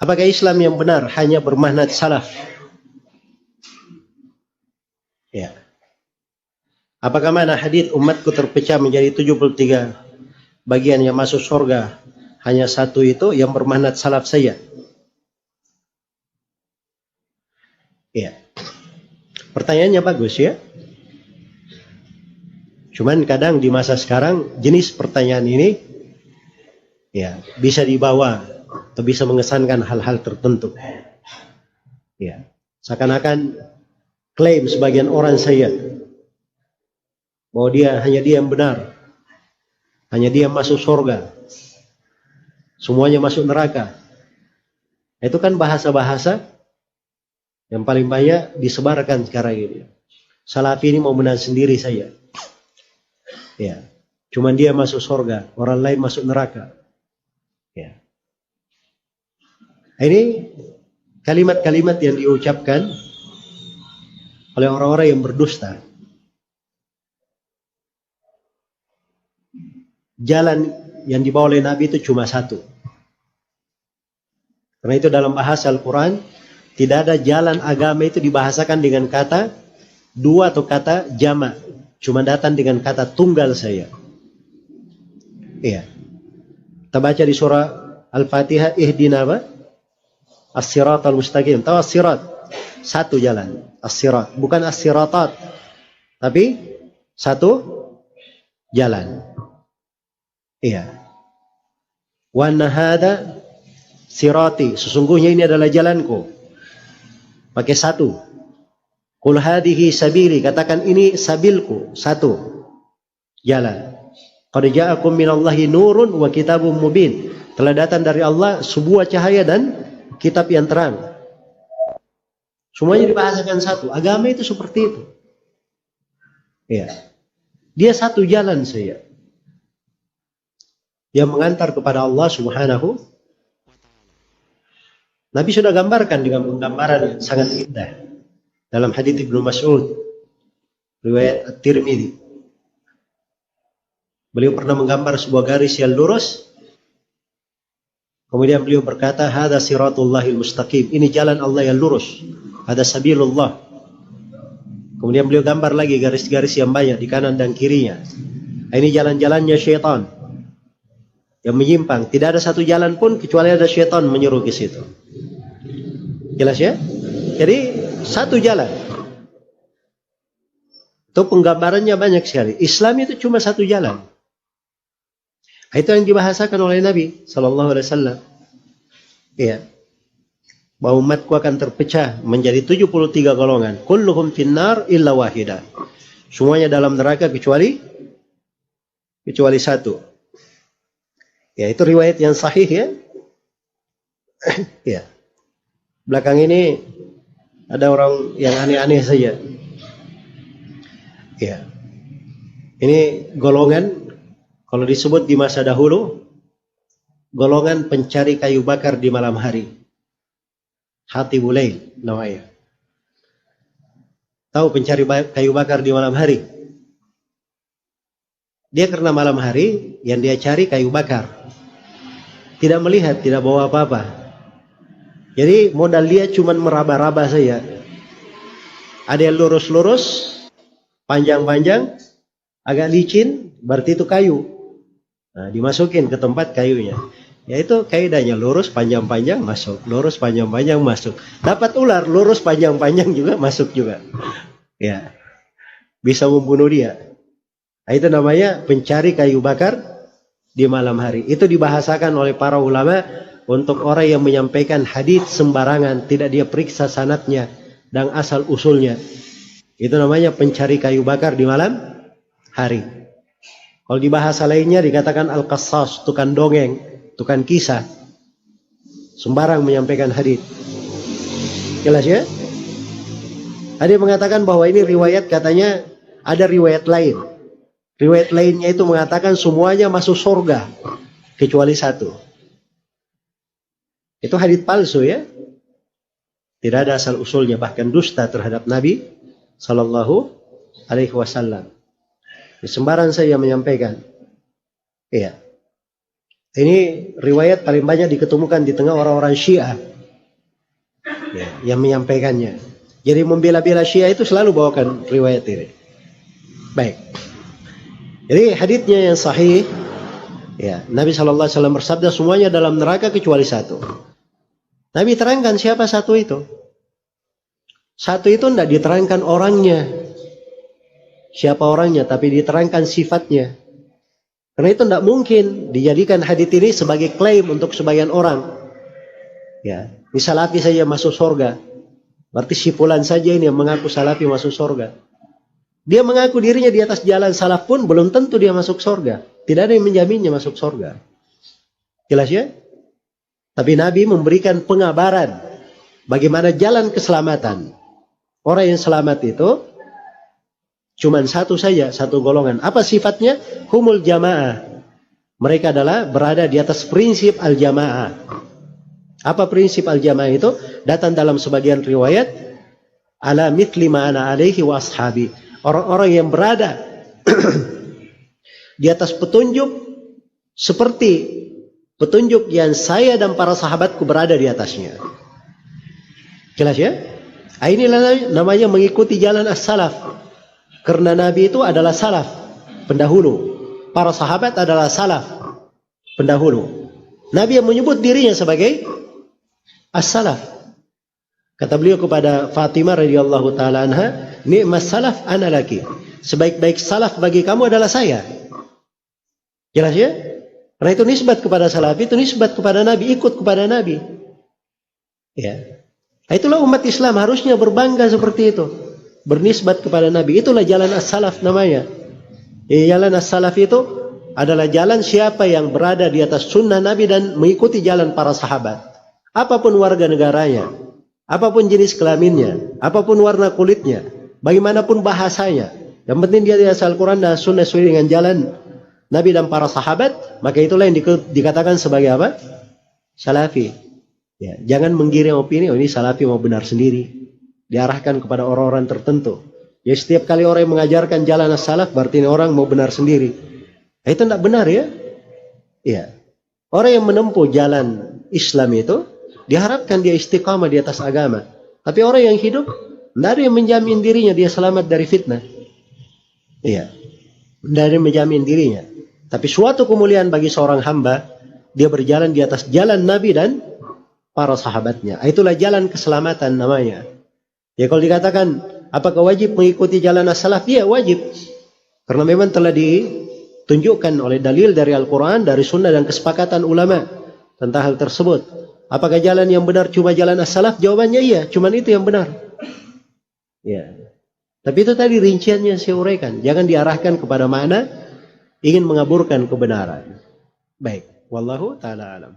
Apakah Islam yang benar hanya bermakna salaf? Ya. Apakah mana hadits umatku terpecah menjadi 73 bagian yang masuk surga, hanya satu itu yang bermakna salaf saja? Ya. Pertanyaannya bagus ya. Cuman kadang di masa sekarang jenis pertanyaan ini ya bisa dibawa atau bisa mengesankan hal-hal tertentu. Ya, seakan-akan klaim sebagian orang saya bahwa hanya dia yang benar, hanya dia yang masuk surga, semuanya masuk neraka. Itu kan bahasa-bahasa yang paling banyak disebarkan sekarang ini. Salafi ini mau menang sendiri saya. Ya, cuman dia masuk surga, orang lain masuk neraka. Ya. Ini kalimat-kalimat yang diucapkan oleh orang-orang yang berdusta. Jalan yang dibawa oleh Nabi itu cuma satu. Karena itu dalam bahasa Al-Quran tidak ada jalan agama itu dibahasakan dengan kata dua atau kata jamak. Cuma datang dengan kata tunggal saya. Iya. Kita baca di surah Al-Fatihah, ihdina apa? As-siratal mustaqim. Tahu as-sirat? Satu jalan. As-sirat. Bukan as-siratat. Tapi satu jalan. Iya. Wa anna hadha sirati. Sesungguhnya ini adalah jalanku. Pakai satu. Qul hadhihi sabili, katakan ini sabilku, satu jalan. Qad ja'akum minallahi nurun wa kitabun mubin. Telah datang dari Allah sebuah cahaya dan kitab yang terang. Semuanya dibahasakan satu. Agama itu seperti itu. Ya. Dia satu jalan saja yang mengantar kepada Allah Subhanahu. Nabi sudah gambarkan dengan penggambaran yang sangat indah. Dalam hadits Ibnu Mas'ud, riwayat At-Tirmidzi, beliau pernah menggambar sebuah garis yang lurus. Kemudian beliau berkata, "Hadza siratullahil mustaqim." Ini jalan Allah yang lurus. Hadza sabilullah. Kemudian beliau gambar lagi garis-garis yang banyak di kanan dan kirinya. Ini jalan-jalannya syaitan yang menyimpang. Tidak ada satu jalan pun kecuali ada syaitan menyuruh ke situ. Jelas ya? Jadi satu jalan. Itu penggambarannya banyak sekali. Islam itu cuma satu jalan. Itu yang dibahasakan oleh Nabi Sallallahu Alaihi Wasallam. Iya. Bahwa umatku akan terpecah menjadi 73 golongan. Kulluhum finnar illa wahida. Semuanya dalam neraka kecuali satu. Ya, itu riwayat yang sahih ya. Ya. Belakang ini ada orang yang aneh-aneh saja. Ya. Ini golongan, kalau disebut di masa dahulu, golongan pencari kayu bakar di malam hari. Hatibul Lail namanya. Tahu pencari kayu bakar di malam hari? Dia karena malam hari yang dia cari kayu bakar. Tidak melihat, tidak bawa apa-apa. Jadi modal dia cuma meraba-raba saja. Ada yang lurus-lurus, panjang-panjang, agak licin, berarti itu kayu. Nah, dimasukin ke tempat kayunya. Yaitu kaidahnya lurus, panjang-panjang, masuk. Lurus, panjang-panjang, masuk. Dapat ular, lurus, panjang-panjang juga, masuk juga. Ya, bisa membunuh dia. Nah, itu namanya pencari kayu bakar di malam hari. Itu dibahasakan oleh para ulama untuk orang yang menyampaikan hadits sembarangan, tidak dia periksa sanadnya dan asal usulnya. Itu namanya pencari kayu bakar di malam hari. Kalau di bahasa lainnya dikatakan al-qassas, tukang dongeng, tukang kisah. Sembarang menyampaikan hadits. Jelas ya? Ada yang mengatakan bahwa ini riwayat, katanya ada riwayat lain. Riwayat lainnya itu mengatakan semuanya masuk surga kecuali satu. Itu hadits palsu ya. Tidak ada asal usulnya, bahkan dusta terhadap Nabi Sallallahu Alaihi Wasallam. Sembarang saya menyampaikan. Iya. Ini riwayat paling banyak diketemukan di tengah orang-orang Syiah. yang menyampaikannya. Jadi membela-bela Syiah itu selalu bawakan riwayat ini. Baik. Jadi haditsnya yang sahih, ya, Nabi SAW bersabda semuanya dalam neraka kecuali satu. Nabi terangkan siapa satu itu. Satu itu tidak diterangkan orangnya, siapa orangnya, tapi diterangkan sifatnya. Karena itu tidak mungkin dijadikan hadits ini sebagai klaim untuk sebagian orang. Ya, ini salafi saja masuk surga. Berarti si fulan saja ini yang mengaku salafi masuk surga. Dia mengaku dirinya di atas jalan salaf pun belum tentu dia masuk surga. Tidak ada yang menjaminnya masuk surga. Jelas ya? Tapi Nabi memberikan pengabaran bagaimana jalan keselamatan. Orang yang selamat itu cuman satu saja, satu golongan. Apa sifatnya? Humul jamaah. Mereka adalah berada di atas prinsip al-jamaah. Apa prinsip al-jamaah itu? Datang dalam sebagian riwayat, ala mithli ma ana alaihi wa ashabi. Orang-orang yang berada di atas petunjuk seperti petunjuk yang saya dan para sahabatku berada di atasnya. Jelas ya? Inilah namanya mengikuti jalan as-salaf. Karena Nabi itu adalah salaf, pendahulu. Para sahabat adalah salaf, pendahulu. Nabi yang menyebut dirinya sebagai as-salaf. Kata beliau kepada Fatimah radhiyallahu taala anha, "Ni'mas salaf ana laki." Sebaik-baik salaf bagi kamu adalah saya. Jelas ya? Karena itu nisbat kepada salaf itu nisbat kepada Nabi, ikut kepada Nabi. Ya. Itulah umat Islam harusnya berbangga seperti itu. Bernisbat kepada Nabi. Itulah jalan as-salaf namanya. Jalan as-salaf itu adalah jalan siapa yang berada di atas sunnah Nabi dan mengikuti jalan para sahabat. Apapun warga negaranya, apapun jenis kelaminnya, apapun warna kulitnya, bagaimanapun bahasanya, yang penting dia di atas Al-Quran dan sunnah sesuai dengan jalan Nabi dan para sahabat, maka itulah yang dikatakan sebagai apa? Salafi. Ya, jangan menggiring opini, oh ini salafi mau benar sendiri. Diarahkan kepada orang-orang tertentu. Ya setiap kali orang yang mengajarkan jalan as-salaf, berarti ini orang mau benar sendiri. Itu tidak benar ya. Ya. Orang yang menempuh jalan Islam itu, diharapkan dia istiqamah di atas agama. Tapi orang yang hidup, tidak ada yang menjamin dirinya dia selamat dari fitnah. Iya. Tidak ada yang menjamin dirinya. Tapi suatu kemuliaan bagi seorang hamba, dia berjalan di atas jalan Nabi dan para sahabatnya. Itulah jalan keselamatan namanya. Ya kalau dikatakan, apakah wajib mengikuti jalan as-salaf? Ya wajib. Karena memang telah ditunjukkan oleh dalil dari Al-Quran, dari sunnah dan kesepakatan ulama tentang hal tersebut. Apakah jalan yang benar cuma jalan as-salaf? Jawabannya iya, cuma itu yang benar. Ya. Tapi itu tadi rinciannya saya uraikan. Jangan diarahkan kepada mana ingin mengaburkan kebenaran. Baik. Wallahu ta'ala alam.